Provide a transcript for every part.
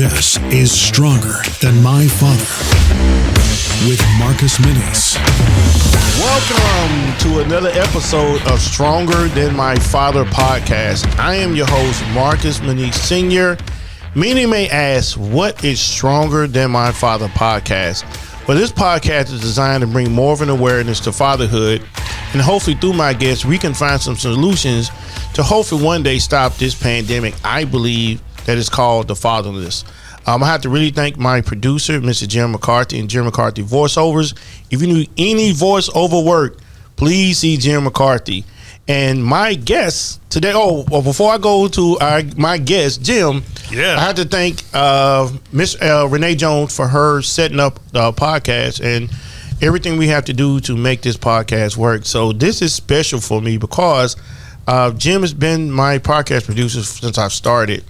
This is Stronger Than My Father with Marcus Minis. Welcome to another episode of Stronger Than My Father podcast. I am your host, Marcus Minis Sr. Many may ask, what is Stronger Than My Father podcast? Well, this podcast is designed to bring more of an awareness to fatherhood, and hopefully through my guests, we can find some solutions to hopefully one day stop this pandemic I believe that is called the fatherless. I have to really thank my producer, Mr. Jim McCarthy and Jim McCarthy Voiceovers. If you need any voiceover work, please see Jim McCarthy. And my guest today, before I go to my guest, Jim, I have to thank Miss Renee Jones for her setting up the podcast and everything we have to do to make this podcast work. So this is special for me because Jim has been my podcast producer since I've started.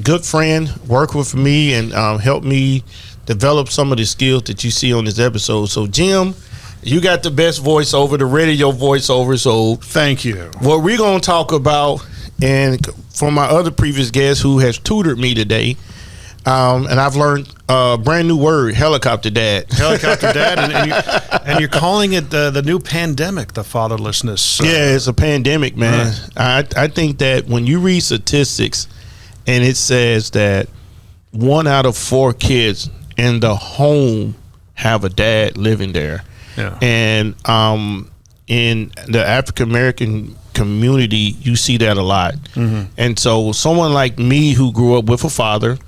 Good friend, worked with me and helped me develop some of the skills that you see on this episode. So Jim, you got the best voiceover, the radio voiceover. So thank you. What we're going to talk about, and from my other previous guest who has tutored me today, and I've learned a brand new word, helicopter dad. Helicopter dad, and you're calling it the new pandemic, the fatherlessness. Yeah, it's a pandemic, man. Right. I think that when you read statistics and it says that 1 out of 4 kids in the home have a dad living there. Yeah. And in the African American community, you see that a lot. Mm-hmm. And so someone like me who grew up with a father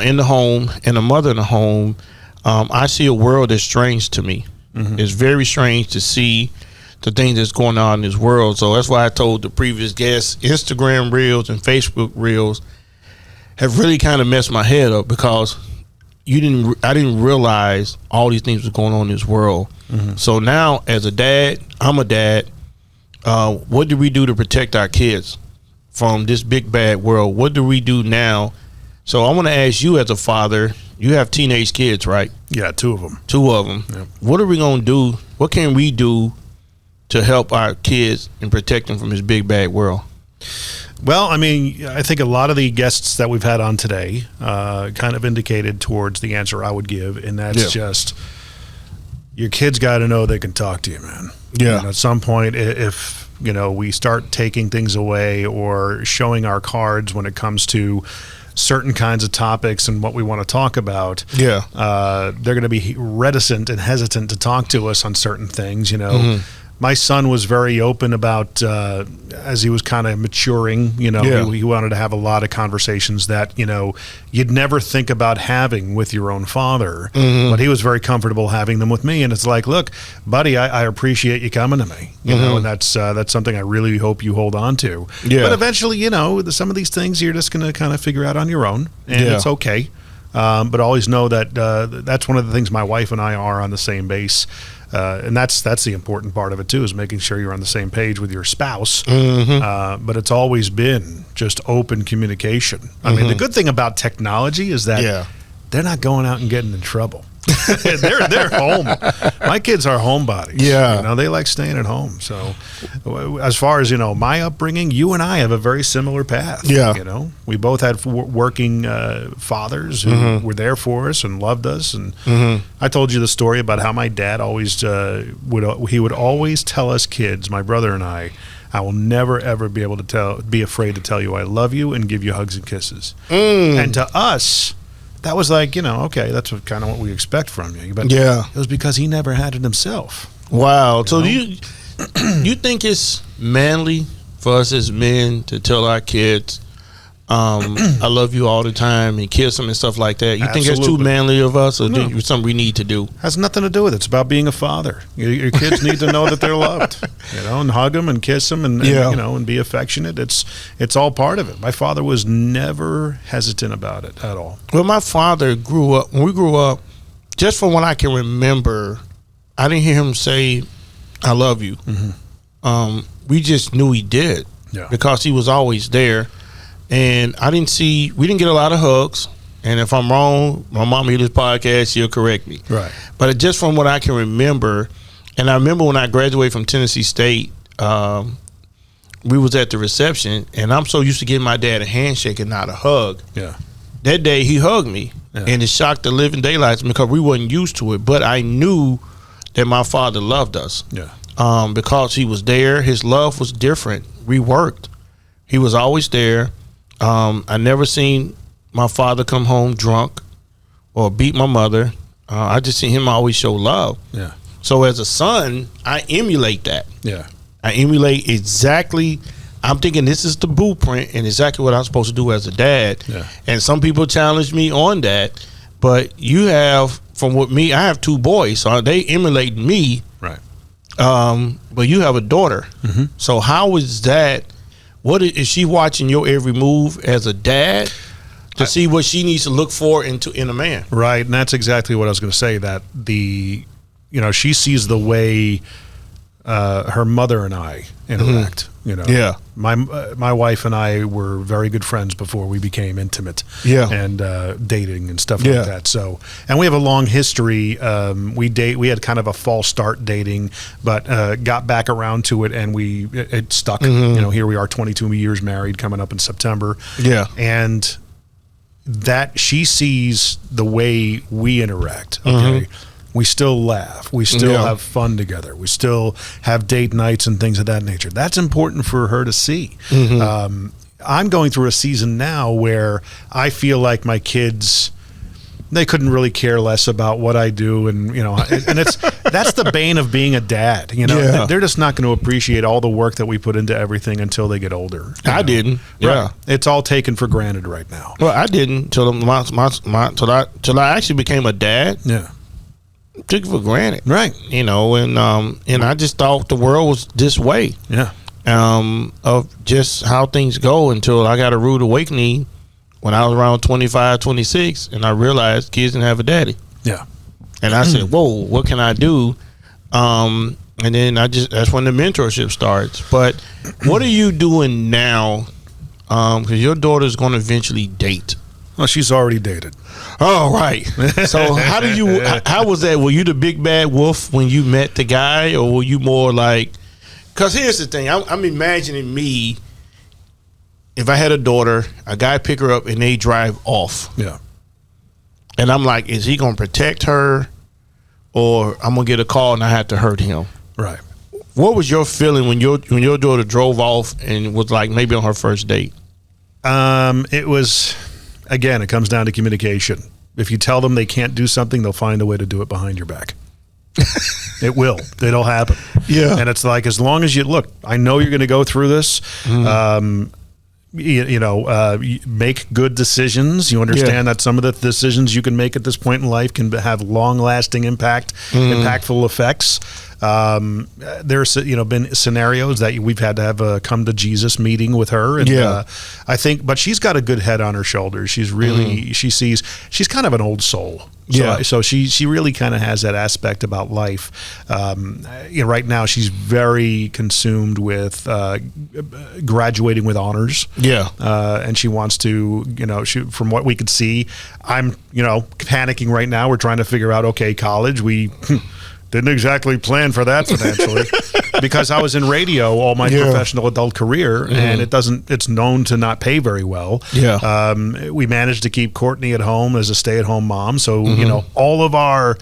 in the home and a mother in the home, I see a world that's strange to me. Mm-hmm. It's very strange to see the things that's going on in this world. So that's why I told the previous guests, Instagram Reels and Facebook Reels have really kind of messed my head up because I didn't realize all these things was going on in this world. Mm-hmm. So now as a dad, I'm a dad. What do we do to protect our kids from this big bad world? What do we do now? So I want to ask you as a father, you have teenage kids, right? Yeah, 2 of them. 2 of them. Yep. What are we going to do? What can we do to help our kids and protect them from this big bad world? Well, I mean, I think a lot of the guests that we've had on today kind of indicated towards the answer I would give, and that's just your kids got to know they can talk to you, man. Yeah. And at some point, if we start taking things away or showing our cards when it comes to certain kinds of topics and what we want to talk about, they're going to be reticent and hesitant to talk to us on certain things. Mm-hmm. My son was very open about as he was kind of maturing. He wanted to have a lot of conversations that you'd never think about having with your own father, but he was very comfortable having them with me. And it's like, look, buddy, I appreciate you coming to me, and that's something I really hope you hold on to. Yeah. But eventually, some of these things you're just going to kind of figure out on your own, and it's okay. But always know that that's one of the things my wife and I are on the same base. And that's the important part of it too, is making sure you're on the same page with your spouse. Mm-hmm. But it's always been just open communication. I mean, the good thing about technology is that they're not going out and getting in trouble. they're home. My kids are homebodies. Yeah, they like staying at home. So, as far as my upbringing, you and I have a very similar path. Yeah, we both had working fathers who were there for us and loved us. And I told you the story about how my dad always would always tell us kids, my brother and I will never ever be able to be afraid to tell you I love you and give you hugs and kisses. And to us, that was like, okay, that's kind of what we expect from you. But it was because he never had it himself. Wow. So do you think it's manly for us as men to tell our kids, I love you all the time and kiss them and stuff like that? You think it's too manly of us, or it's something we need to do? Has nothing to do with it. It's about being a father. Your kids need to know that they're loved, and hug them and kiss them and and be affectionate. It's all part of it. My father was never hesitant about it at all. Well, my father when we grew up, just from what I can remember, I didn't hear him say, I love you. Mm-hmm. We just knew he did because he was always there. And we didn't get a lot of hugs. And if I'm wrong, my mom hears this podcast, she'll correct me. Right. But just from what I can remember, and I remember when I graduated from Tennessee State, we was at the reception, and I'm so used to giving my dad a handshake and not a hug. Yeah. that day he hugged me, and it shocked the living daylights because we wasn't used to it. But I knew that my father loved us. Yeah. Because he was there. His love was different. We worked. He was always there. I never seen my father come home drunk or beat my mother. I just seen him always show love. Yeah. So as a son, I emulate that. Yeah. I emulate exactly. I'm thinking this is the blueprint and exactly what I'm supposed to do as a dad. Yeah. And some people challenge me on that, but you have, from what me, I have 2 boys, so they emulate me. Right. But you have a daughter. Mm-hmm. So how is that? What is she watching your every move as a dad to see what she needs to look for in a man? Right, and that's exactly what I was going to say. That she sees the way her mother and I interact. Yeah. My wife and I were very good friends before we became intimate. Yeah. And dating and stuff like that. So, and we have a long history. We had kind of a false start dating, but got back around to it, and it stuck. Mm-hmm. Here we are, 22 years married, coming up in September. Yeah. And that she sees the way we interact. Okay. Mm-hmm. We still laugh. We still have fun together. We still have date nights and things of that nature. That's important for her to see. Mm-hmm. I'm going through a season now where I feel like my kids, they couldn't really care less about what I do, and that's the bane of being a dad. They're just not going to appreciate all the work that we put into everything until they get older. I didn't. Yeah, right. It's all taken for granted right now. Well, I didn't till I actually became a dad. Yeah. Took it for granted, right? And I just thought the world was this way, of just how things go, until I got a rude awakening when I was around 25, 26, and I realized kids didn't have a daddy. Yeah, and I said, "Whoa, what can I do?" And then that's when the mentorship starts. But what are you doing now? Because your daughter's going to eventually date. Well, she's already dated. Oh, right. So how was that? Were you the big bad wolf when you met the guy, or were you more like, because here's the thing, I'm imagining me, if I had a daughter, a guy pick her up and they drive off. Yeah. And I'm like, is he going to protect her, or I'm going to get a call and I have to hurt him? Right. What was your feeling when your daughter drove off and was like maybe on her first date? It was... Again, it comes down to communication. If you tell them they can't do something, they'll find a way to do it behind your back. It will. It'll happen. Yeah. And it's like, as long as you look, I know you're going to go through this. Mm-hmm. Make good decisions. You understand that some of the decisions you can make at this point in life can have long-lasting impactful effects. There's been scenarios that we've had to have a come to Jesus meeting with her, and I think, but she's got a good head on her shoulders. She's really she's kind of an old soul. So she really kind of has that aspect about life. Right now she's very consumed with graduating with honors. Yeah, and she wants to. From what we could see, I'm panicking right now. We're trying to figure out, okay, college. We didn't exactly plan for that financially because I was in radio all my professional adult career, and it's known to not pay very well. Yeah. We managed to keep Courtney at home as a stay-at-home mom. So, all of our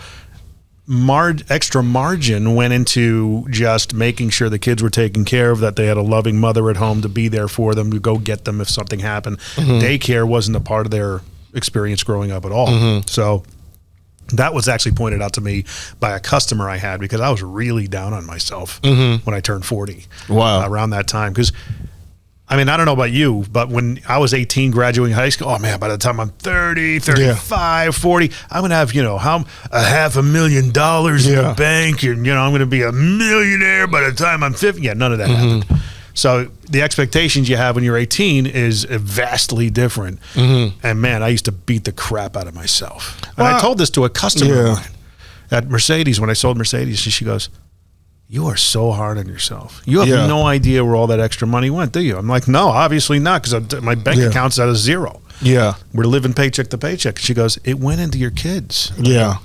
extra margin went into just making sure the kids were taken care of, that they had a loving mother at home to be there for them, to go get them if something happened. Daycare wasn't a part of their experience growing up at all. So that was actually pointed out to me by a customer I had, because I was really down on myself when I turned 40. Wow. Around that time. Because, I don't know about you, but when I was 18 graduating high school, oh man, by the time I'm 30, 35, 40, I'm going to have, $500,000 in the bank, and, I'm going to be a millionaire by the time I'm 50. Yeah, none of that happened. So the expectations you have when you're 18 is vastly different. And man, I used to beat the crap out of myself. And I told this to a customer of mine at Mercedes when I sold Mercedes. She goes, "You are so hard on yourself. You have no idea where all that extra money went, do you?" I'm like, "No, obviously not, because my bank account's at a zero. Yeah, we're living paycheck to paycheck." She goes, "It went into your kids." Yeah.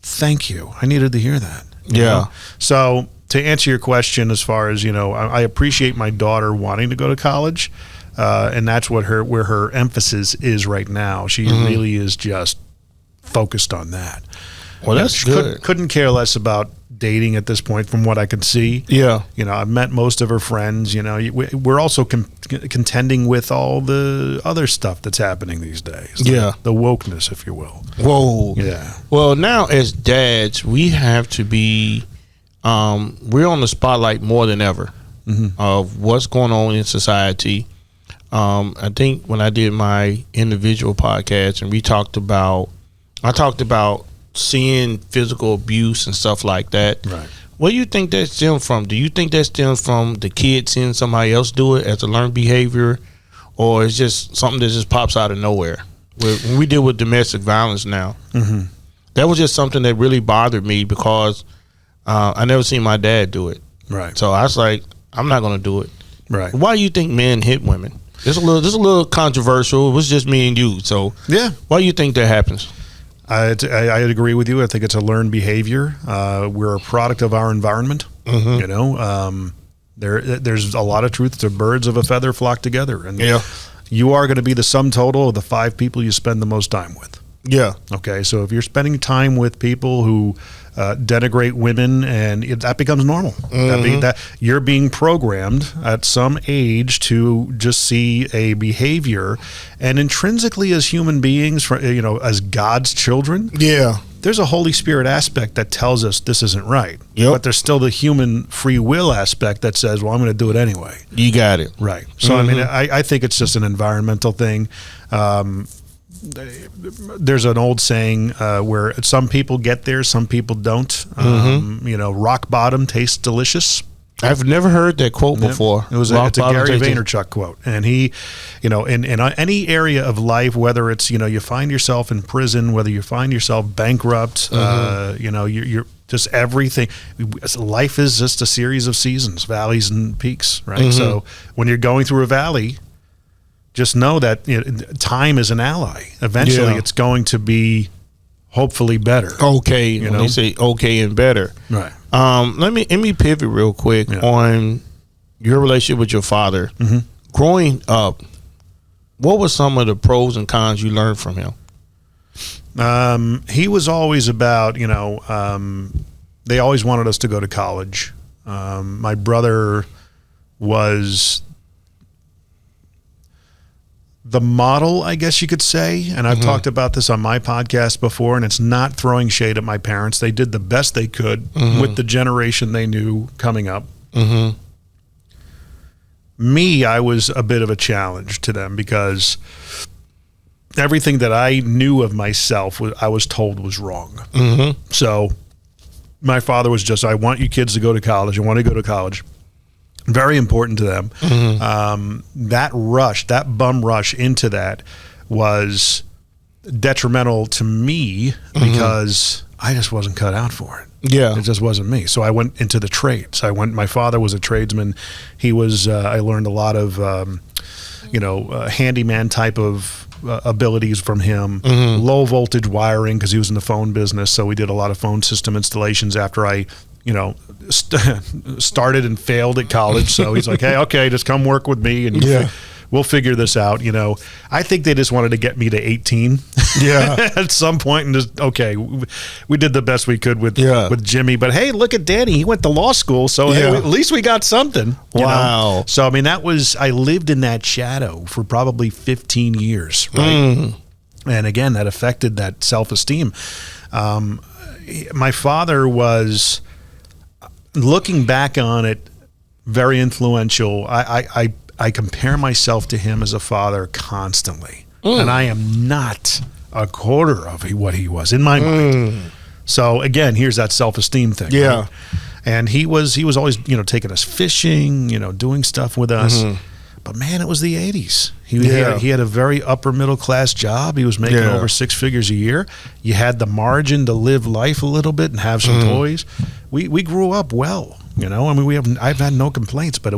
Thank you. I needed to hear that. Yeah. So to answer your question, as far as, I appreciate my daughter wanting to go to college. and that's what where her emphasis is right now. She really is just focused on that. Well, that's good. Couldn't care less about dating at this point, from what I can see. Yeah, I've met most of her friends. We're also contending with all the other stuff that's happening these days. The wokeness, if you will. Whoa. Yeah. Well, now as dads, we have to be. We're on the spotlight more than ever of what's going on in society. I think when I did my individual podcast and I talked about seeing physical abuse and stuff like that. Right. What do you think that stems from? Do you think that stems from the kid seeing somebody else do it as a learned behavior, or it's just something that just pops out of nowhere? When we deal with domestic violence now, that was just something that really bothered me because I never seen my dad do it. Right. So I was like, I'm not going to do it. Right. Why do you think men hit women? This is a little controversial. It was just me and you. So yeah, why do you think that happens? I agree with you. I think it's a learned behavior. We're a product of our environment. There's a lot of truth to birds of a feather flock together, and you are going to be the sum total of the 5 people you spend the most time with. Yeah. Okay. So if you're spending time with people who denigrate women, and that becomes normal. That you're being programmed at some age to just see a behavior, and intrinsically as human beings, as God's children, there's a Holy Spirit aspect that tells us this isn't right. But there's still the human free will aspect that says, well, I'm going to do it anyway. You got it. Right. So, I think it's just an environmental thing. There's an old saying where some people get there, some people don't. Rock bottom tastes delicious. I've never heard that quote before. It's a Gary Vaynerchuk quote, and he, in any area of life, whether it's you find yourself in prison, whether you find yourself bankrupt, you're just everything. Life is just a series of seasons, valleys and peaks, right? So when you're going through a valley, just know that time is an ally. Eventually, it's going to be hopefully better. Okay, when they say okay and better, right? Let me pivot real quick on your relationship with your father. Growing up, what were some of the pros and cons you learned from him? He was always about they always wanted us to go to college. My brother was the model, I guess you could say, and I've talked about this on my podcast before, and it's not throwing shade at my parents. They did the best they could with the generation they knew coming up. Me, I was a bit of a challenge to them because everything that I knew of myself, I was told was wrong. So my father was just, I want you kids to go to college. I want to go to college. Very important to them. That bum rush into that was detrimental to me because I just wasn't cut out for it. It just wasn't me. So I went into the trades. My father was a tradesman. He was, I learned a lot of, handyman type of abilities from him, low voltage wiring because he was in the phone business. So we did a lot of phone system installations after I started and failed at college. So he's like, hey, okay, just come work with me and we'll figure this out. I think they just wanted to get me to 18 at some point and just, okay, we did the best we could with Jimmy, but hey, look at Danny. He went to law school. So hey, at least we got something. Wow. So, I lived in that shadow for probably 15 years. Right. And again, that affected that self-esteem. My father was, looking back on it, very influential. I compare myself to him as a father constantly, and I am not a quarter of what he was in my mind. So again, here's that self-esteem thing. Right? And he was always taking us fishing, doing stuff with us. But man, it was the 80s. He had a very upper middle class job. He was making over 6 figures a year. You had the margin to live life a little bit and have some toys. We grew up well, I've had no complaints, but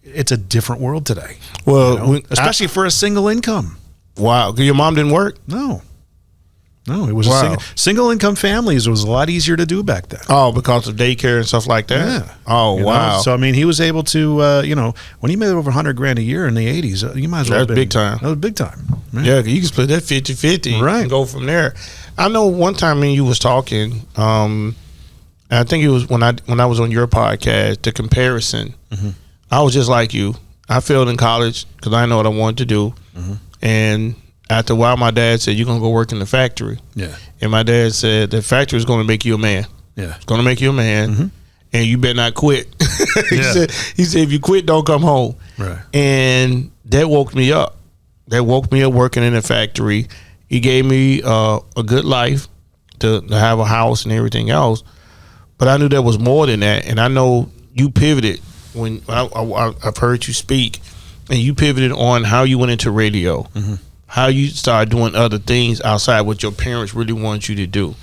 it's a different world today. Well, especially for a single income. Wow. Your mom didn't work? No. No, it was single income families. It was a lot easier to do back then. Oh, because of daycare and stuff like that? Yeah. Oh, wow. So, I mean, he was able to, when he made over $100,000 a year in the 80s, you might as well. That's big time. That was big time. Right? Yeah, you can split that 50-50 and go from there. I know one time when you was talking, I think it was when I was on your podcast, the comparison. Mm-hmm. I was just like you. I failed in college because I didn't know what I wanted to do. Mm-hmm. And after a while, my dad said, "You're going to go work in the factory." Yeah. And my dad said, "The factory is going to make you a man. Yeah. It's going to make you a man. Mm-hmm. And you better not quit." he said, "If you quit, don't come home." Right. And that woke me up. That woke me up working in the factory. He gave me a good life to have a house and everything else. But I knew there was more than that. And I know you pivoted when I've heard you speak, and you pivoted on how you went into radio. Mm-hmm. How you started doing other things outside what your parents really wanted you to do.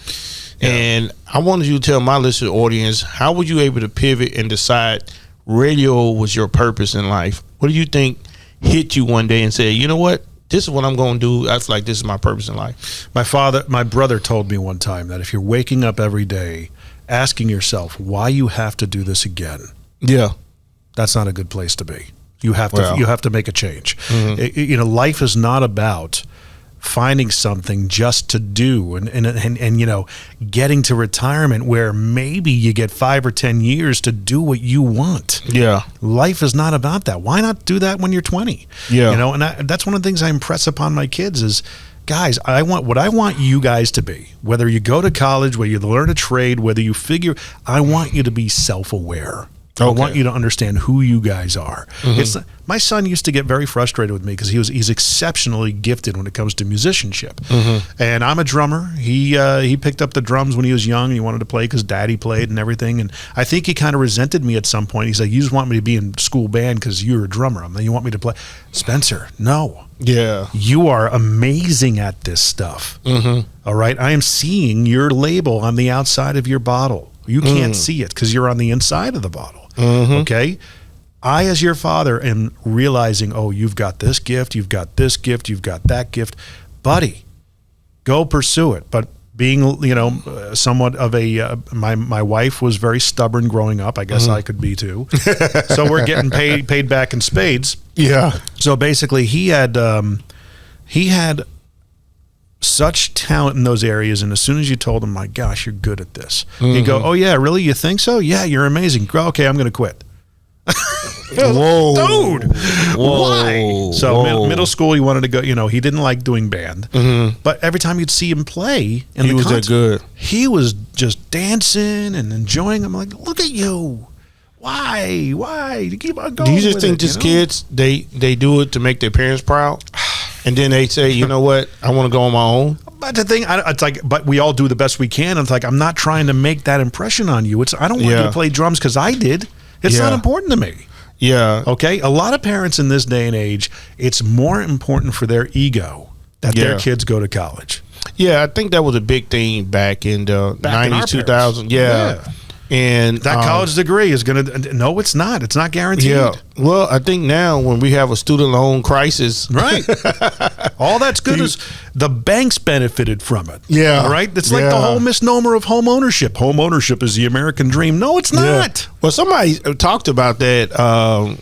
Yeah. And I wanted you to tell my listener audience, how were you able to pivot and decide radio was your purpose in life? What do you think hit you one day and said, you know what, this is what I'm going to do. I feel like this is my purpose in life. My brother told me one time that if you're waking up every day asking yourself why you have to do this again, that's not a good place to be. You have to make a change. Mm-hmm. Life is not about finding something just to do and getting to retirement where maybe you get 5 or 10 years to do what you want. Yeah. Life is not about that. Why not do that when you're 20? Yeah. And that's one of the things I impress upon my kids is, guys, I want you guys to be, whether you go to college, whether you learn a trade, whether you I want you to be self-aware. Okay. I want you to understand who you guys are. Mm-hmm. My son used to get very frustrated with me because he's exceptionally gifted when it comes to musicianship. Mm-hmm. And I'm a drummer. He picked up the drums when he was young and he wanted to play because daddy played and everything. And I think he kind of resented me at some point. He's like, "You just want me to be in school band because you're a drummer. You want me to play." Spencer, no. Yeah. You are amazing at this stuff. Mm-hmm. All right? I am seeing your label on the outside of your bottle. You can't see it because you're on the inside of the bottle. Mm-hmm. Okay? I, as your father, am realizing, you've got this gift, you've got this gift, you've got that gift. Buddy, go pursue it. But being, somewhat of my wife was very stubborn growing up. I guess I could be too. So we're getting paid back in spades. Yeah. So basically he had such talent in those areas, and as soon as you told him, "My gosh, you're good at this," he'd go, "Oh yeah, really? You think so? Yeah, you're amazing. Okay, I'm going to quit." Whoa, dude! Whoa. Why? So middle school, he wanted to go. He didn't like doing band, but every time you'd see him play, and he was that good. He was just dancing and enjoying. I'm like, look at you. Why? You keep on going. Do you just think just kids they do it to make their parents proud? And then they say, you know what, I want to go on my own. But the thing, it's like, but we all do the best we can. It's like, I'm not trying to make that impression on you. I don't want you to play drums because I did. It's not important to me. Yeah. Okay? A lot of parents in this day and age, it's more important for their ego that their kids go to college. Yeah, I think that was a big thing back in the 90s, 2000s. Yeah. And that college degree is going to, no, it's not. It's not guaranteed. Yeah. Well, I think now when we have a student loan crisis. Right. All that's good is the banks benefited from it. Yeah. All right. It's like the whole misnomer of home ownership. Home ownership is the American dream. No, it's not. Well, somebody talked about that,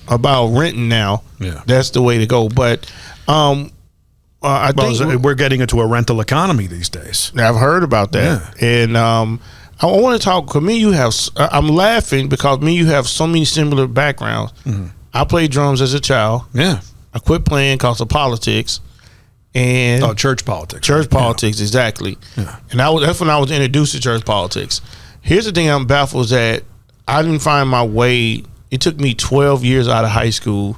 about renting now. Yeah. That's the way to go. But I think we're getting into a rental economy these days. I've heard about that. Yeah. And, I want to talk, because me and you have, I'm laughing because me and you have so many similar backgrounds. Mm-hmm. I played drums as a child. Yeah. I quit playing because of politics. And church politics. Church politics, exactly. Yeah. And that's when I was introduced to church politics. Here's the thing I'm baffled that I didn't find my way. It took me 12 years out of high school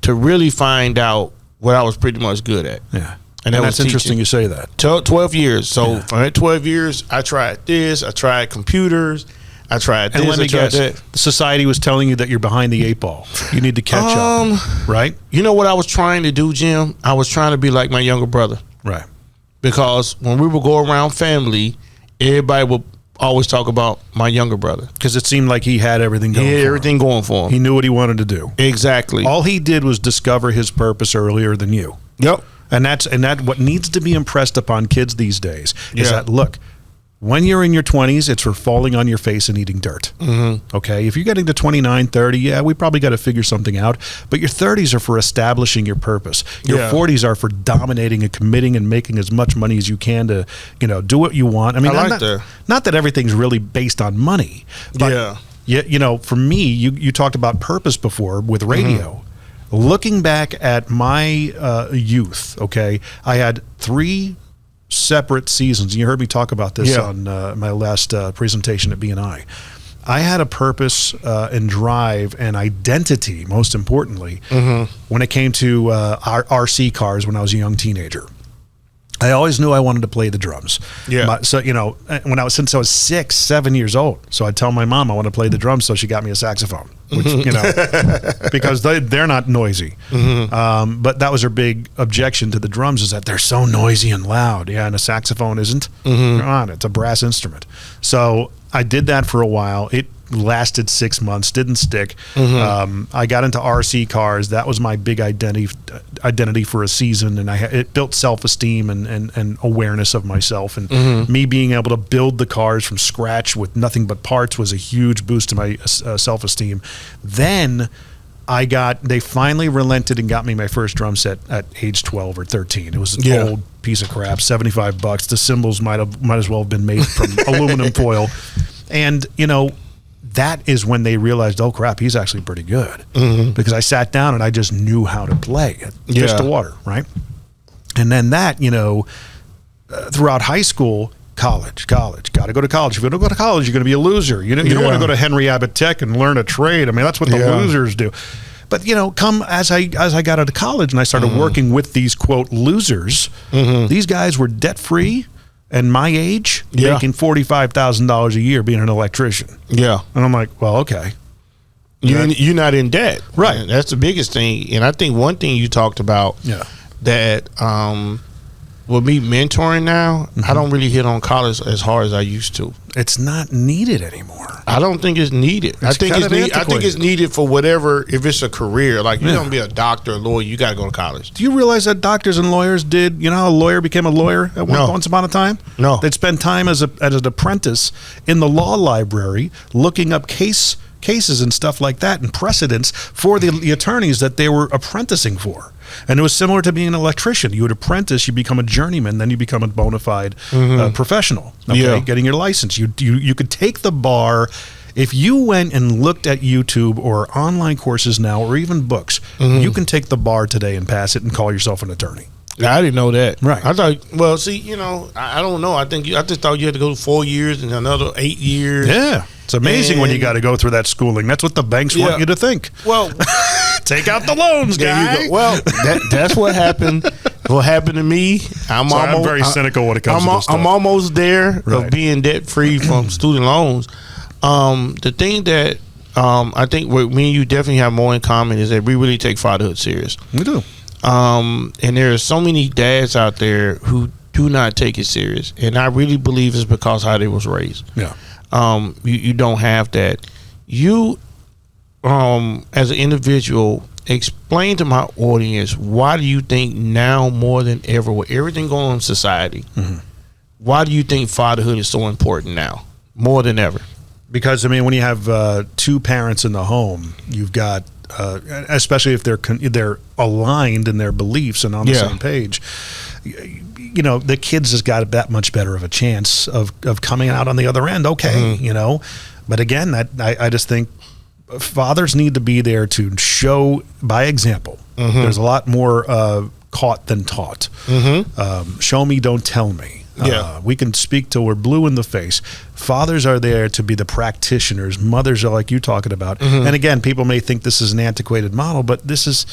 to really find out what I was pretty much good at. Yeah. And that's interesting you say that. 12 years. So for that 12 years, I tried this. I tried computers. I tried this. And let me guess, society was telling you that you're behind the 8 ball. You need to catch up, right? You know what I was trying to do, Jim? I was trying to be like my younger brother. Right. Because when we would go around family, everybody would always talk about my younger brother. Because it seemed like he had everything going for him. He had everything going for him. He knew what he wanted to do. Exactly. All he did was discover his purpose earlier than you. Yep. And that what needs to be impressed upon kids these days is that, look, when you're in your 20s, it's for falling on your face and eating dirt. Okay? If you're getting to 29, 30, yeah, we probably got to figure something out. But your 30s are for establishing your purpose. Your 40s are for dominating and committing and making as much money as you can to, do what you want. I mean, not that everything's really based on money. But, for me, you talked about purpose before with radio. Looking back at my youth, okay, I had 3 separate seasons. You heard me talk about this on my last presentation at BNI. I had a purpose and drive and identity, most importantly, when it came to our RC cars when I was a young teenager. I always knew I wanted to play the drums. Since I was 6, 7 years old. So I'd tell my mom I want to play the drums, so she got me a saxophone, which, because they're not noisy. But that was her big objection to the drums, is that they're so noisy and loud. Yeah, and a saxophone isn't. Come on, it's a brass instrument. So I did that for a while. It lasted 6 months, didn't stick. I got into RC cars. That was my big identity for a season, and it built self-esteem and awareness of myself, and me being able to build the cars from scratch with nothing but parts was a huge boost to my self-esteem. Then they finally relented and got me my first drum set at age 12 or 13. It was an old piece of crap, $75. The cymbals might as well have been made from aluminum foil. And that is when they realized, oh crap, he's actually pretty good. Because I sat down and I just knew how to play it, just the water, right? And then that, throughout high school, college, got to go to college. If you don't go to college, you're going to be a loser. You don't want to go to Henry Abbott Tech and learn a trade. I mean, that's what the losers do. But come as I got out of college and I started working with these quote losers, these guys were debt free. And my age, making $45,000 a year being an electrician. Yeah. And I'm like, well, okay. You're not in debt. Right. And that's the biggest thing. And I think one thing you talked about that with me mentoring now, I don't really hit on college as hard as I used to. It's not needed anymore. I don't think it's needed. I think it's needed for whatever, if it's a career. Like, you don't be a doctor, a lawyer, you got to go to college. Do you realize that doctors and lawyers did, how a lawyer became a lawyer once upon a time? No. They'd spend time as an apprentice in the law library looking up cases and stuff like that and precedents for the attorneys that they were apprenticing for. And it was similar to being an electrician. You would apprentice, you become a journeyman, then you become a bona fide professional. Okay, getting your license. You could take the bar. If you went and looked at YouTube or online courses now, or even books, you can take the bar today and pass it and call yourself an attorney. I didn't know that. Right. I thought, I don't know. I just thought you had to go 4 years and another 8 years. Yeah. It's amazing when you got to go through that schooling. That's what the banks want you to think. Well, take out the loans, guy. Well, that's what happened. What happened to me? I'm very cynical when it comes to this stuff. I'm almost there of being debt free from student loans. The thing that I think me and you definitely have more in common is that we really take fatherhood serious. We do. And there are so many dads out there who do not take it serious, and I really believe it's because how they was raised. Yeah. You don't have that. You, as an individual, explain to my audience, why do you think now more than ever, with everything going on in society, why do you think fatherhood is so important now, more than ever? Because, when you have 2 parents in the home, you've got, especially if they're aligned in their beliefs and on the same page, the kids has got that much better of a chance of coming out on the other end. Okay. But again, I just think fathers need to be there to show by example. There's a lot more caught than taught. Show me, don't tell me. We can speak till we're blue in the face. Fathers are there to be the practitioners. Mothers are like you talking about. And again, people may think this is an antiquated model, but this is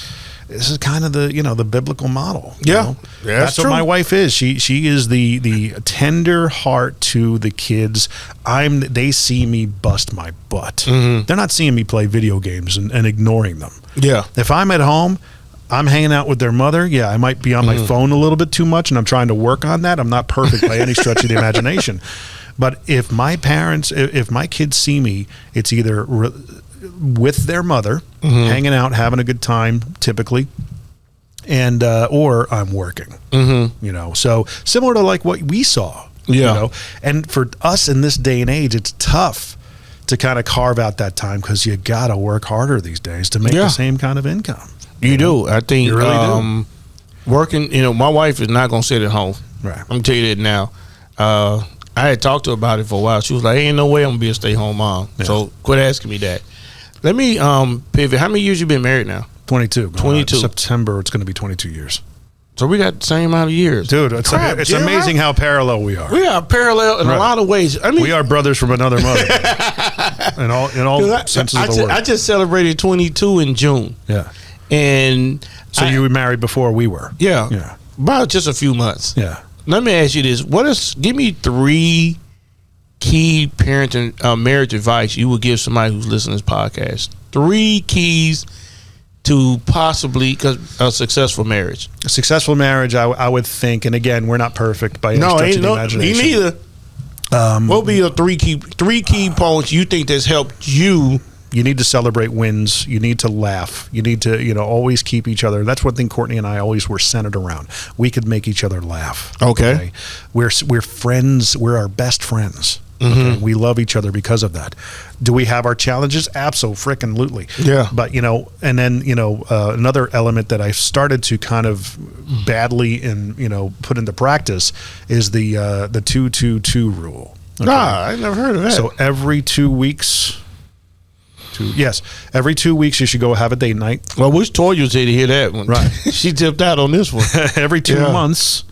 kind of the biblical model. That's what my wife is. She is the tender heart to the kids. They see me bust my butt. They're not seeing me play video games and ignoring them. If I'm at home, I'm hanging out with their mother. I might be on my phone a little bit too much, and I'm trying to work on that. I'm not perfect by any stretch of the imagination. But if my kids see me, it's either with their mother, hanging out, having a good time, typically, and or I'm working. You know, so similar to like what we saw. You know, and for us in this day and age, it's tough to kind of carve out that time because you got to work harder these days to make the same kind of income. You do. I think you really do. Working, you know, my wife is not going to sit at home. Right. I'm tell you that now. I had talked to her about it for a while. She was like, ain't no way I'm going to be a stay-home mom. Yeah. So quit asking me that. Let me pivot. How many years you been married now? 22. 22. September, it's going to be 22 years. So we got the same amount of years. Dude, it's amazing how parallel we are. We are parallel in a lot of ways. I mean, we are brothers from another mother. in all senses of the word. I just celebrated 22 in June. Yeah. And so you were married before we were. Yeah. Yeah. About just a few months. Yeah. Let me ask you this. Give me 3 key parenting marriage advice you would give somebody who's listening to this podcast. 3 keys to possibly a successful marriage. A successful marriage, I would think, and again, we're not perfect by any stretch of the imagination. Me neither. What would be your 3 key points you think that's helped you? You need to celebrate wins. You need to laugh. You need to, always keep each other. That's one thing Courtney and I always were centered around. We could make each other laugh. Okay. We're friends. We're our best friends. Okay? We love each other because of that. Do we have our challenges? Absolutely. Yeah. But and then another element that I started to kind of badly put into practice is the 2-2-2 rule. Okay? I never heard of that. So every 2 weeks. Every 2 weeks you should go have a date night. Well, which told you to hear that one? Right. She tipped out on this one. Every 2 months,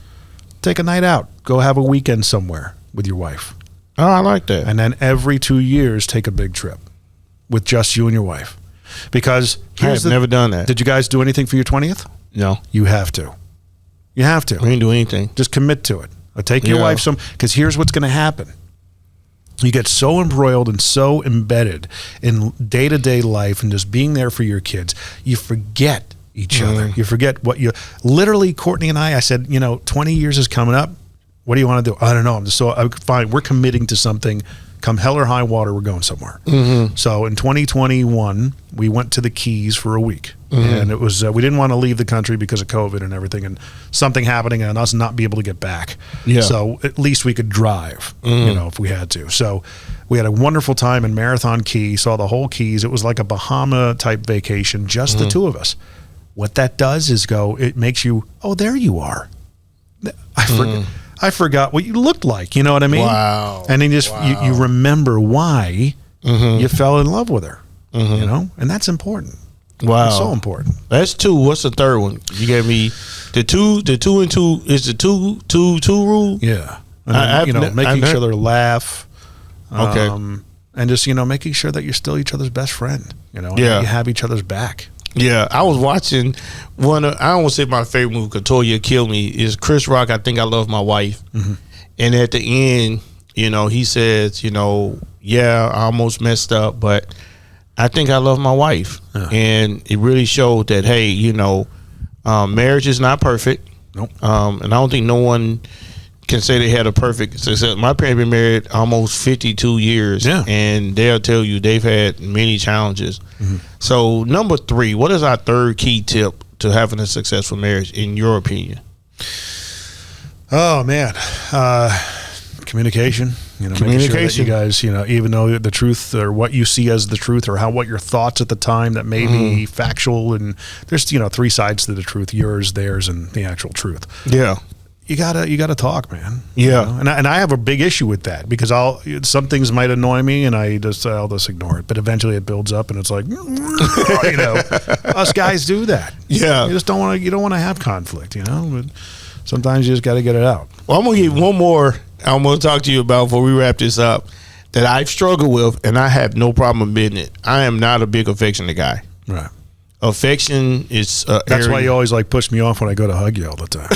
take a night out. Go have a weekend somewhere with your wife. Oh, I like that. And then every 2 years, take a big trip with just you and your wife. Because I've never done that. Did you guys do anything for your 20th? No. You have to. You have to. We didn't do anything. Just commit to it. Or take your wife because here's what's going to happen. You get so embroiled and so embedded in day-to-day life and just being there for your kids, you forget each other. You forget literally, Courtney and I said, 20 years is coming up. What do you want to do? I don't know. I'm fine. We're committing to something. Come hell or high water, we're going somewhere. So in 2021, we went to the Keys for a week. And it was we didn't want to leave the country because of COVID and everything, and something happening and us not be able to get back. Yeah. So at least we could drive, if we had to. So we had a wonderful time in Marathon Key, saw the whole Keys. It was like a Bahama-type vacation, just the two of us. What that does is it makes you, oh, there you are. I forgot what you looked like. You know what I mean? Wow. And then you remember why you fell in love with her. And that's important. Wow. It's so important. That's 2. What's the third one? You gave me the 2 and 2 is the 2 rule? Yeah. And then, making each other laugh. Okay. And just, making sure that you're still each other's best friend, and you have each other's back. Yeah, I was watching I don't want to say my favorite movie, because Toya Kill Me, is Chris Rock, I Think I Love My Wife. And at the end, he says, I almost messed up, but I think I love my wife. And it really showed that, hey, marriage is not perfect. Nope. And I don't think no one can say they had a perfect success. My parents been married almost 52 years, and they'll tell you they've had many challenges. So number 3, what is our 3rd key tip to having a successful marriage, in your opinion? Oh man, communication. Making sure that you guys, even though the truth or what you see as the truth, or what your thoughts at the time that may be factual, and there's 3 sides to the truth: yours, theirs, and the actual truth. Yeah. You gotta talk, man. Yeah. And I have a big issue with that, because some things might annoy me and I'll just ignore it. But eventually it builds up and it's like, us guys do that. Yeah. You just don't want to have conflict, but sometimes you just got to get it out. Well, I'm going to give one more I'm going to talk to you about before we wrap this up that I've struggled with, and I have no problem admitting it. I am not a big affectionate guy. Right. Affection is that's why you always push me off when I go to hug you all the time.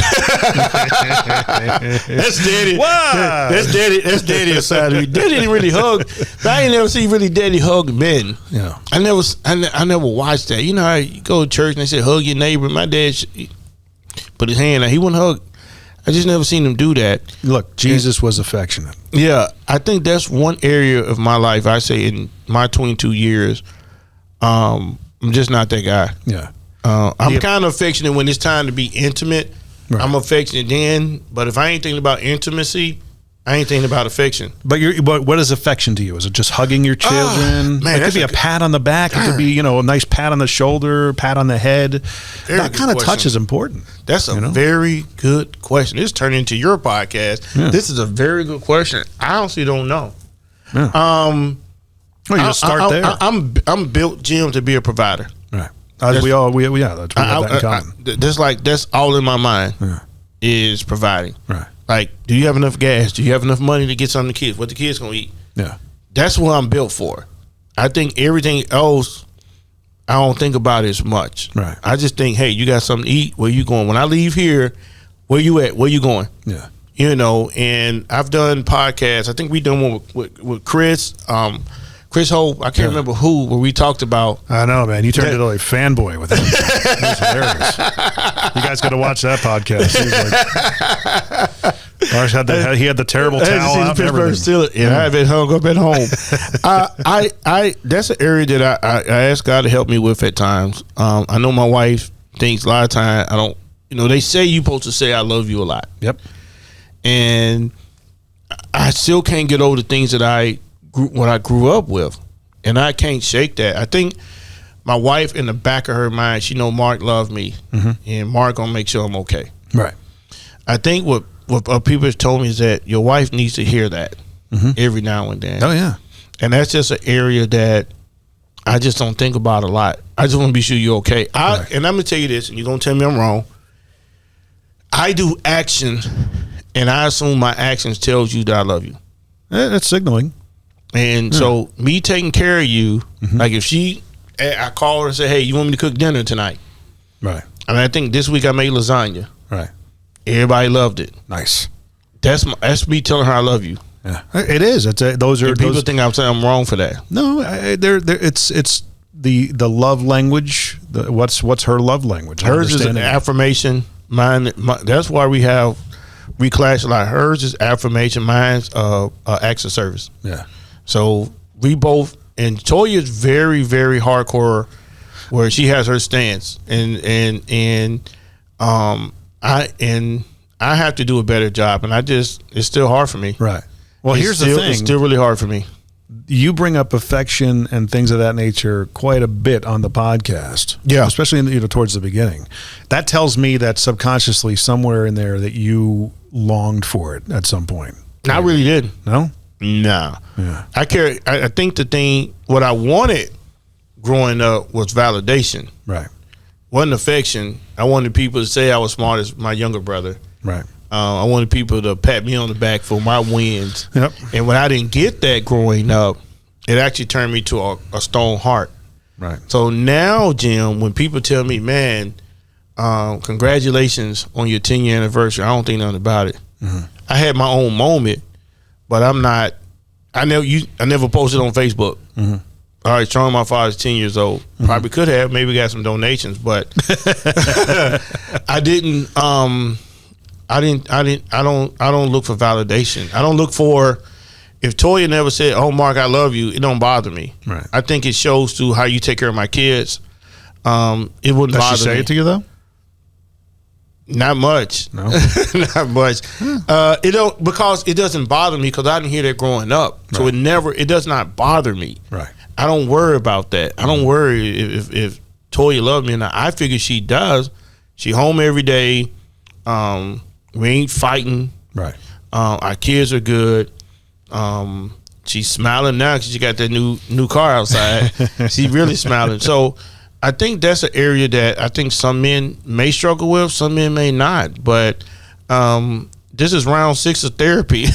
That's daddy. Wow. That's daddy aside of me. Daddy didn't really hug. But I ain't never seen really daddy hug men. Yeah. I never watched that. You know how you go to church and they say hug your neighbor. My dad put his hand out. He wouldn't hug. I just never seen him do that. Look, Jesus was affectionate. Yeah. I think that's one area of my life, I say in my 22 years, I'm just not that guy. Yeah. I'm kind of affectionate when it's time to be intimate. Right. I'm affectionate then, but if I ain't thinking about intimacy, I ain't thinking about affection. But what is affection to you? Is it just hugging your children? Man, it could be a pat on the back. It could be, a nice pat on the shoulder, pat on the head. That kind of touch is important. That's a very good question. This turned into your podcast. Yeah. This is a very good question. I honestly don't know. Yeah. Well, you just start there. I'm built, Jim, to be a provider. Right. That's we have that in common. That's all in my mind is providing. Right. Like, do you have enough gas? Do you have enough money to get something to kids? What the kids gonna eat? Yeah. That's what I'm built for. I think everything else, I don't think about it as much. Right. I just think, hey, you got something to eat. Where you going? When I leave here, where you at? Where you going? Yeah. And I've done podcasts. I think we done one with Chris. Chris Hope, I can't remember who, where we talked about. I know, man. You turned into a fanboy with him. That was hilarious. You guys got to watch that podcast. He had the terrible towel out and everything. I have it hung up at home. I that's an area that I ask God to help me with at times. I know my wife thinks a lot of times I don't. They say you're supposed to say I love you a lot. Yep. And I still can't get over the things that what I grew up with, and I can't shake that. I think my wife, in the back of her mind, she know Mark loved me, and Mark gonna make sure I'm okay. Right. I think what people have told me is that your wife needs to hear that every now and then. Oh yeah, and that's just an area that I just don't think about a lot. I just want to be sure you're okay. And I'm gonna tell you this, and you're gonna tell me I'm wrong. I do action, and I assume my actions tells you that I love you. That's signaling. And so me taking care of you, like if I call her and say, hey, you want me to cook dinner tonight? Right. And I think this week I made lasagna. Right. Everybody loved it. Nice. That's me telling her I love you. Yeah. It is. People think I'm wrong for that. No, it's the love language. What's her love language? Hers is an affirmation. Mine, that's why we clash a lot. Hers is affirmation. Mine's acts of service. Yeah. So we both, and Toya's very, very hardcore, where she has her stance, and I have to do a better job, and it's still hard for me. Right. Well, here's the thing. It's still really hard for me. You bring up affection and things of that nature quite a bit on the podcast. Yeah. Especially towards the beginning. That tells me that subconsciously somewhere in there that you longed for it at some point. I really did. No? No. Yeah. I think what I wanted growing up was validation. Right. Wasn't affection. I wanted people to say I was smart as my younger brother. Right. I wanted people to pat me on the back for my wins. Yep. And when I didn't get that growing up, it actually turned me to a stone heart. Right. So now, Jim, when people tell me, man, congratulations on your 10-year anniversary, I don't think nothing about it. I had my own moment, but I'm not. I never posted on Facebook. All right, showing my father's 10 years old. Probably could have, maybe got some donations, but I didn't. I don't look for validation. I don't look for. If Toya never said, "Oh, Mark, I love you," it don't bother me. Right. I think it shows through how you take care of my kids. It wouldn't bother me. Does she say it to you though? Not much. No, not much. Because it doesn't bother me because I didn't hear that growing up. So it does not bother me. Right. I don't worry about that. I don't worry if Toya loves me or not. I figure she does. She home every day. We ain't fighting. Right. Our kids are good. She's smiling now because she got that new car outside. She's really smiling. So I think that's an area that I think some men may struggle with, some men may not. But this is round 6 of therapy.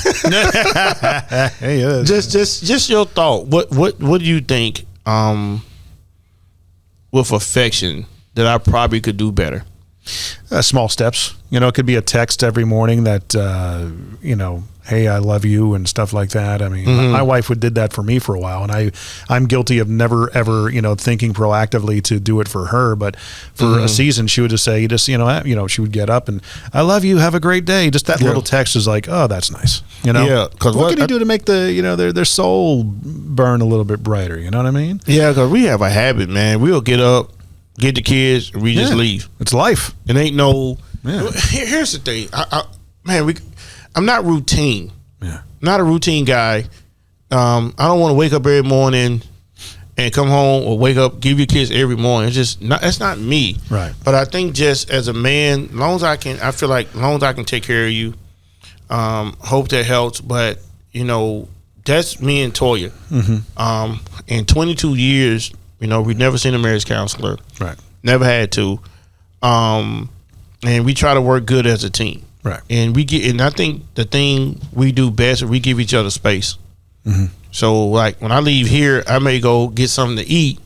Hey, just your thought. What do you think with affection that I probably could do better? Small steps. It could be a text every morning that, hey, I love you and stuff like that. I mean, my wife did that for me for a while, and I'm guilty of never ever, thinking proactively to do it for her. But for a season, she would just say, she would get up and, I love you, have a great day. Just that little text is like, oh, that's nice. Yeah. Because what can you do to make their soul burn a little bit brighter? You know what I mean? Yeah, because we have a habit, man. We'll get up. get the kids, and we just leave. It's life. It ain't no. Yeah. Here's the thing, I'm not routine. Yeah, not a routine guy. I don't want to wake up every morning and come home or wake up, give your kids every morning. It's just not. That's not me. Right. But I think just as a man, as long as I can, I feel like as long as I can take care of you, hope that helps. But that's me and Toya. In 22 years, we've never seen a marriage counselor. Right. Never had to. And we try to work good as a team. Right. And I think the thing we do best is we give each other space. So like when I leave here, I may go get something to eat,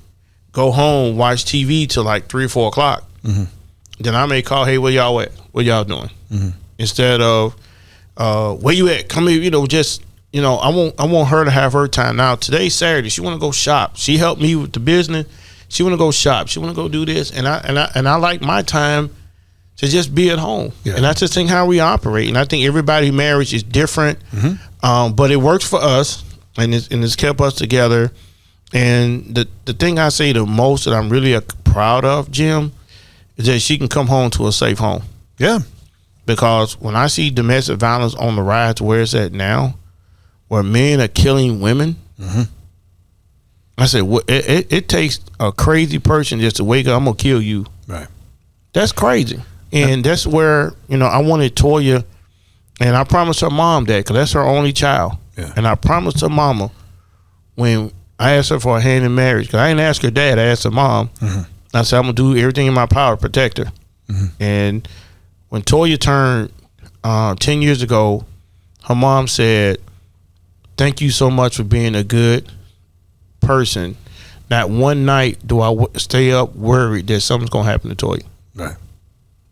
go home, watch TV till like 3 or 4 o'clock. Then I may call, hey, where y'all at? What y'all doing? Instead of, where you at? Come here, I want her to have her time. Now today's Saturday. She want to go shop. She helped me with the business. She want to go shop. She want to go do this. And I like my time to just be at home. Yeah. And that's just think how we operate. And I think everybody's marriage is different. But it works for us, and it's kept us together. And the thing I say the most that I'm really proud of, Jim, is that she can come home to a safe home. Yeah. Because when I see domestic violence on the rise to where it's at now, where men are killing women, I said, it takes a crazy person just to wake up, I'm going to kill you. Right. That's crazy. And that's where, I wanted Toya, and I promised her mom that, because that's her only child. Yeah. And I promised her mama when I asked her for a hand in marriage, because I didn't ask her dad, I asked her mom. I said, I'm going to do everything in my power to protect her. And when Toya turned 10 years ago, her mom said, thank you so much for being a good person. Not one night do I stay up worried that something's going to happen to Toya. Right.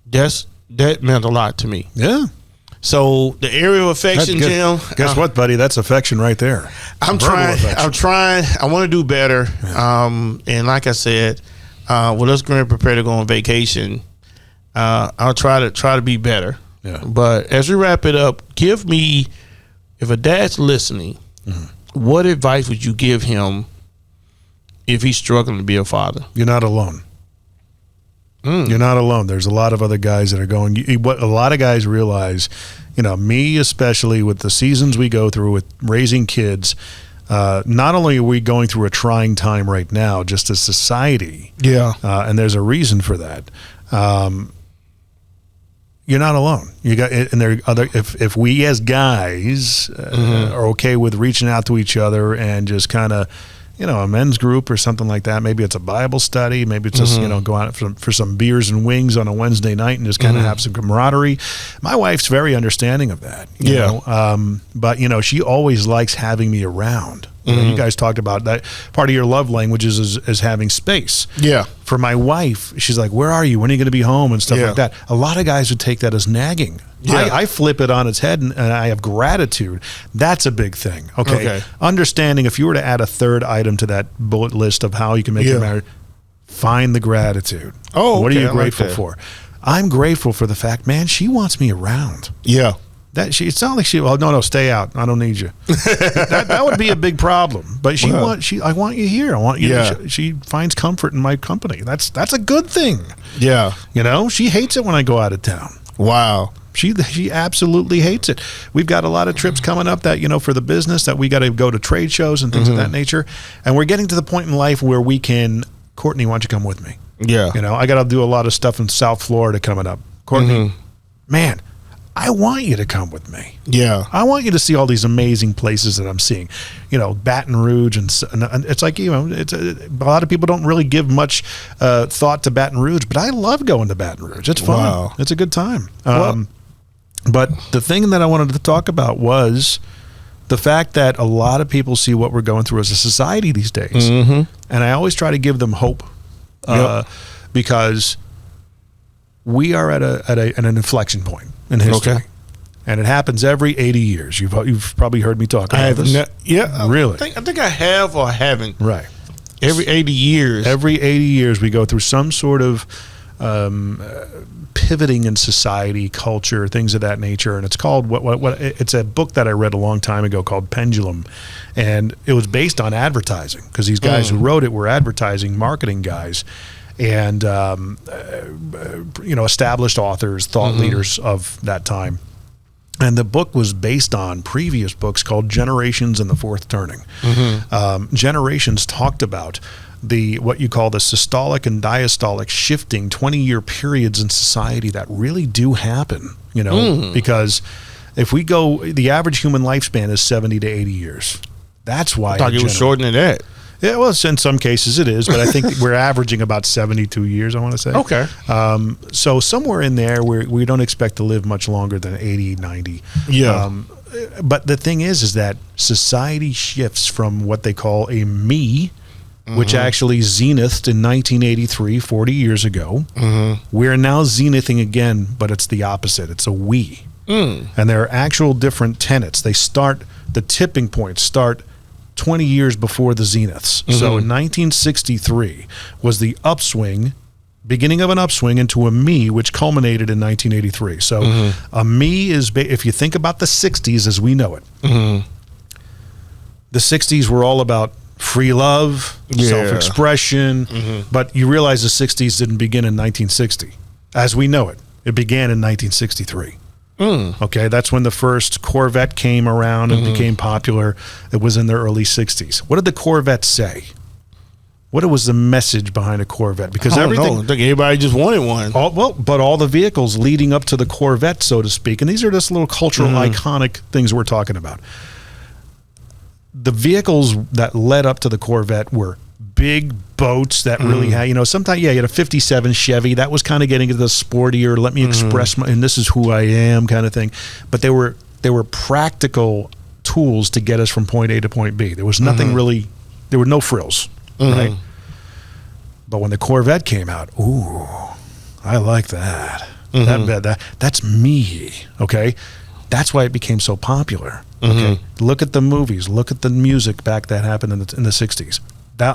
That meant a lot to me. Yeah. So the area of affection, Jim. Guess what, buddy? That's affection right there. I'm trying. I want to do better. Yeah. And like I said, with us going to prepare to go on vacation, I'll try to be better. Yeah. But as we wrap it up, give me, if a dad's listening, what advice would you give him if he's struggling to be a father? You're not alone. You're not alone. There's a lot of other guys that are going. What a lot of guys realize, me especially, with the seasons we go through with raising kids, not only are we going through a trying time right now, just as society. Yeah. And there's a reason for that. You're not alone. You got, and there are other. If we as guys are okay with reaching out to each other and just kind of, a men's group or something like that. Maybe it's a Bible study. Maybe it's just, go out for some beers and wings on a Wednesday night and just kind of have some camaraderie. My wife's very understanding of that. You know? But, she always likes having me around. You guys talked about that. Part of your love languages is having space. Yeah. For my wife, she's like, where are you? When are you going to be home? And stuff like that. A lot of guys would take that as nagging. Yeah. I flip it on its head, and I have gratitude. That's a big thing. Okay. Understanding, if you were to add a third item to that bullet list of how you can make your marriage, find the gratitude. Oh, what are you grateful for? I'm grateful for the fact, man, she wants me around. Yeah. It's not like no, stay out. I don't need you. that would be a big problem. But I want you here. I want you. She finds comfort in my company. That's a good thing. Yeah. She hates it when I go out of town. Wow. She absolutely hates it. We've got a lot of trips coming up that, for the business, that we got to go to trade shows and things of that nature. And we're getting to the point in life where we can, Courtney, why don't you come with me? Yeah. I got to do a lot of stuff in South Florida coming up. Courtney, man, I want you to come with me. Yeah. I want you to see all these amazing places that I'm seeing. Baton Rouge, and it's like, it's a lot of people don't really give much thought to Baton Rouge, but I love going to Baton Rouge. It's fun. Wow. It's a good time. But the thing that I wanted to talk about was the fact that a lot of people see what we're going through as a society these days. And I always try to give them hope because we are at an inflection point in history. Okay. And it happens every 80 years. You've probably heard me talk about this. Really? I think I have or haven't. Right. Every 80 years. Every 80 years we go through some sort of pivoting in society, culture, things of that nature. And it's called it's a book that I read a long time ago called Pendulum. And it was based on advertising, because these guys who wrote it were advertising, marketing guys. and established authors, thought leaders of that time. And the book was based on previous books called Generations and the Fourth Turning. Generations talked about what you call the systolic and diastolic shifting 20-year periods in society that really do happen, because if we go, the average human lifespan is 70 to 80 years. That's why I thought you were shorter than that. Yeah, well, in some cases it is, but I think we're averaging about 72 years, I want to say. Okay. So somewhere in there, we don't expect to live much longer than 80, 90. Yeah. But the thing is that society shifts from what they call a me, which actually zenithed in 1983, 40 years ago. We're now zenithing again, but it's the opposite. It's a we. And there are actual different tenets. The tipping points start 20 years before the zeniths. So in 1963 was the upswing, beginning of an upswing into a me, which culminated in 1983. So a me is, if you think about the 60s as we know it, the 60s were all about free love, self-expression, but you realize the 60s didn't begin in 1960 as we know it. It began in 1963. Okay, that's when the first Corvette came around and became popular. It was in the early 60s. What did the Corvette say? What was the message behind a Corvette? Because I think everybody just wanted one. But all the vehicles leading up to the Corvette, so to speak, and these are just little cultural iconic things we're talking about. The vehicles that led up to the Corvette were big boats that really had, sometimes, you had a 57 Chevy that was kind of getting into the sportier, let me express and this is who I am kind of thing. But they were practical tools to get us from point A to point B. There was nothing really, there were no frills, right? But when the Corvette came out, ooh, I like that. That's me, okay? That's why it became so popular. Okay, look at the movies, look at the music back that happened in the 60s.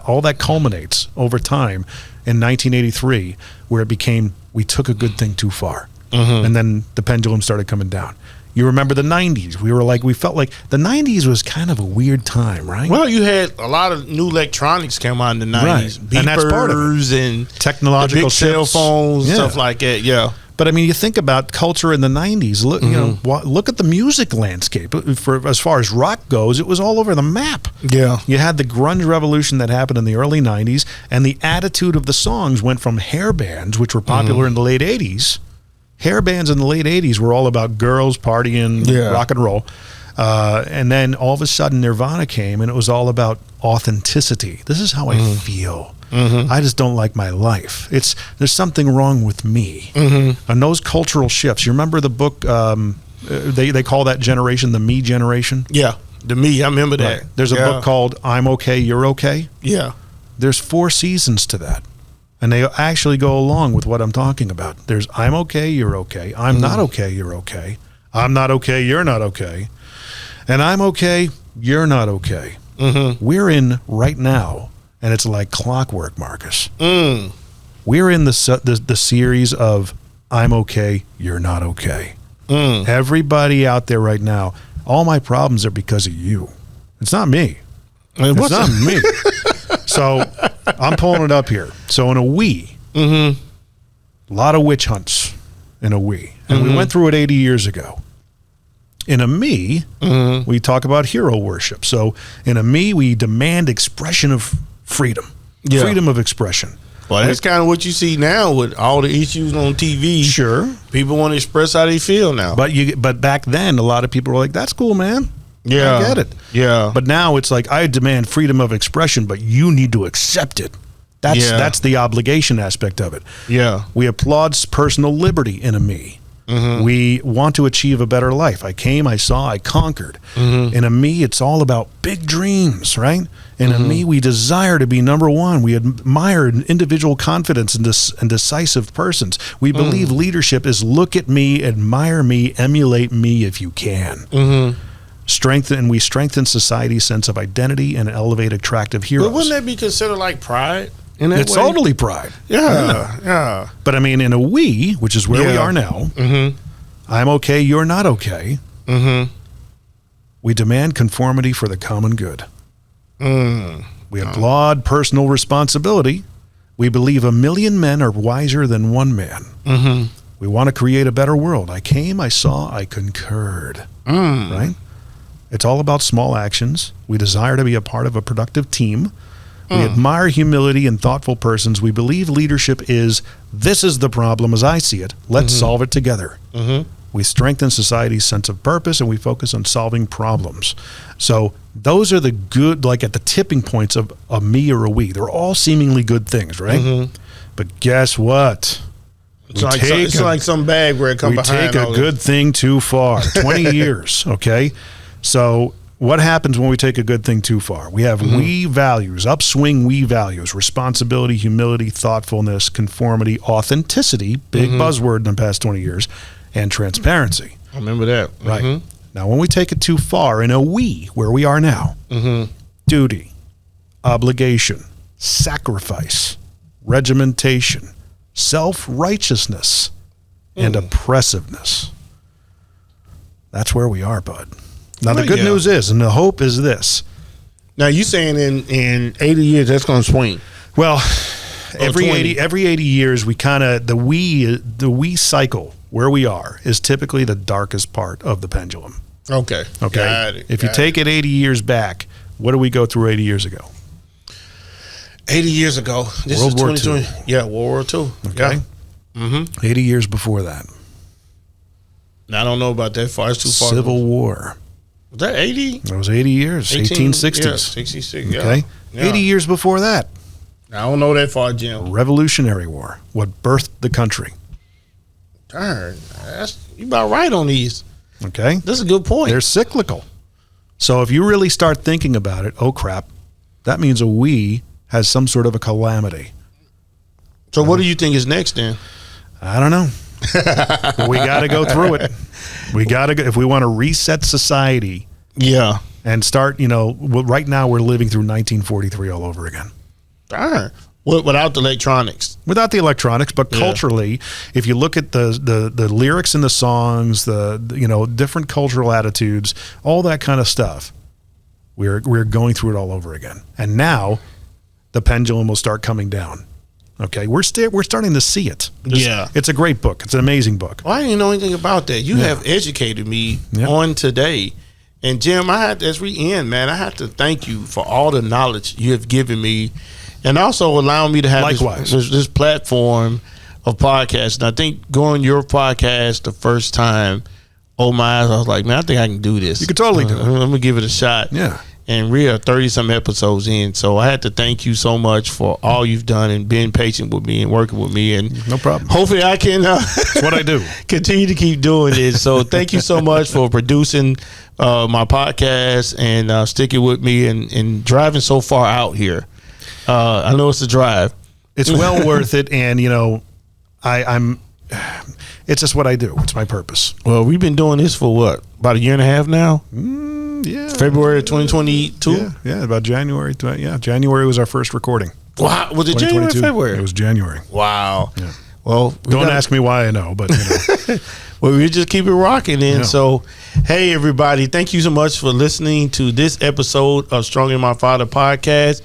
All that culminates over time in 1983, where it became, we took a good thing too far. And then the pendulum started coming down. You remember the 90s. We felt like the 90s was kind of a weird time, right? Well, you had a lot of new electronics come out in the 90s. Right. Beepers and that's part of it. And technological big cell phones, stuff like that, But I mean, you think about culture in the 90s. Look, look at the music landscape. As far as rock goes, it was all over the map. Yeah. You had the grunge revolution that happened in the early 90s, and the attitude of the songs went from hair bands, which were popular in the late 80s. Hair bands in the late 80s were all about girls partying, rock and roll. And then all of a sudden Nirvana came, and it was all about authenticity. This is how I feel. I just don't like my life. There's something wrong with me. And those cultural shifts. You remember the book? They call that generation the me generation. Yeah, the me. I remember that. Right. There's a book called "I'm Okay, You're Okay." Yeah. There's 4 seasons to that, and they actually go along with what I'm talking about. There's "I'm okay, you're okay." I'm not okay, you're okay. I'm not okay, you're not okay. And I'm okay, you're not okay. We're in right now. And it's like clockwork, Marcus. We're in the series of I'm okay, you're not okay. Everybody out there right now, all my problems are because of you. It's not me. It's not me. So I'm pulling it up here. So in a we, a lot of witch hunts in a we. And we went through it 80 years ago. In a me, we talk about hero worship. So in a me, we demand expression of freedom of expression. Well, that's kind of what you see now with all the issues on TV. Sure, people want to express how they feel now. But back then, a lot of people were like, "That's cool, man. Yeah, I get it." Yeah. But now it's like, I demand freedom of expression, but you need to accept it. That's the obligation aspect of it. Yeah. We applaud personal liberty in a me. We want to achieve a better life. I came, I saw, I conquered. In a me, it's all about big dreams, right? In a me, we desire to be number one. We admire individual confidence and decisive persons. We believe leadership is look at me, admire me, emulate me if you can. We strengthen society's sense of identity and elevate attractive heroes. But wouldn't that be considered like pride? It's totally pride. Yeah. But I mean, in a we, which is where we are now, I'm okay, you're not okay. We demand conformity for the common good. We applaud personal responsibility. We believe 1 million men are wiser than one man. Mm-hmm. We want to create a better world. I came, I saw, I concurred. Right? It's all about small actions. We desire to be a part of a productive team. We admire humility and thoughtful persons. We believe leadership is, this is the problem as I see it. Let's solve it together. We strengthen society's sense of purpose, and we focus on solving problems. So those are the good, like at the tipping points of a me or a we. They're all seemingly good things, right? But guess what? It's like some bag where it comes behind. We take a good thing too far. 20 years, okay? So what happens when we take a good thing too far? We have we values, upswing we values, responsibility, humility, thoughtfulness, conformity, authenticity, big buzzword in the past 20 years, and transparency. I remember that. Right. Now, when we take it too far in a we, where we are now, duty, obligation, sacrifice, regimentation, self-righteousness, and oppressiveness. That's where we are, bud. Now, the good news is, and the hope is this. Now, you saying in 80 years, that's going to swing? Well, every 80 years, we kind of, the we cycle, where we are, is typically the darkest part of the pendulum. Okay. Got it. If you take it 80 years back, what did we go through 80 years ago? 80 years ago. This World is War 2020. II. Yeah, World War II. Okay. Yeah. 80 years before that. Now, I don't know about that far. It's too far. Civil War. Was that 80? That was 80 years, 1860s. Yeah, 66, yeah. Okay. Yeah. 80 years before that. I don't know that far, Jim. Revolutionary War, what birthed the country. Darn. You about right on these. Okay. That's a good point. They're cyclical. So if you really start thinking about it, oh crap, that means a we has some sort of a calamity. So what do you think is next then? I don't know. We got to go through it. We got to go, if we want to reset society. Yeah. And start, right now we're living through 1943 all over again. Darn. Without the electronics. Without the electronics, but culturally, if you look at the lyrics in the songs, the different cultural attitudes, all that kind of stuff, we're going through it all over again. And now the pendulum will start coming down. Okay, we're starting to see it. It's a great book. It's an amazing book. Well, I didn't know anything about that. You have educated me on today. And Jim, as we end, man, I have to thank you for all the knowledge you have given me, and also allowing me to have this platform of podcasts. And I think going your podcast the first time, oh my, I was like, man, I think I can do this. You could totally do it. I'm gonna give it a shot. Yeah. And we are 30-some episodes in, so I had to thank you so much for all you've done and being patient with me and working with me. And no problem. Hopefully, I can. That's what I do. Continue to keep doing it. So thank you so much for producing my podcast and sticking with me and driving so far out here. I know it's a drive. It's well worth it, and I'm. It's just what I do. It's my purpose. Well, we've been doing this for what, about a year and a half now? Yeah. February of 2022? Yeah, about January. January was our first recording. Wow. Was it January or February? It was January. Wow. Yeah. Well, don't ask me why I know, but well, we just keep it rocking then. Yeah. So, hey, everybody, thank you so much for listening to this episode of Stronger Than My Father podcast.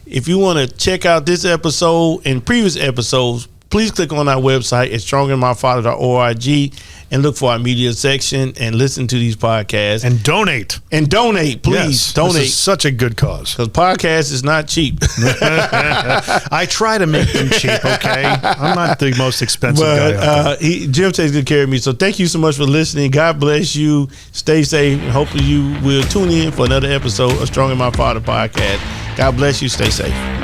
If you want to check out this episode and previous episodes, please click on our website at strongerthanmyfather.org and look for our media section and listen to these podcasts. And donate. Please. Yes, donate. This is such a good cause. Because podcast is not cheap. I try to make them cheap, okay? I'm not the most expensive guy out there. Jim takes good care of me. So thank you so much for listening. God bless you. Stay safe. And hopefully you will tune in for another episode of Stronger Than My Father podcast. God bless you. Stay safe.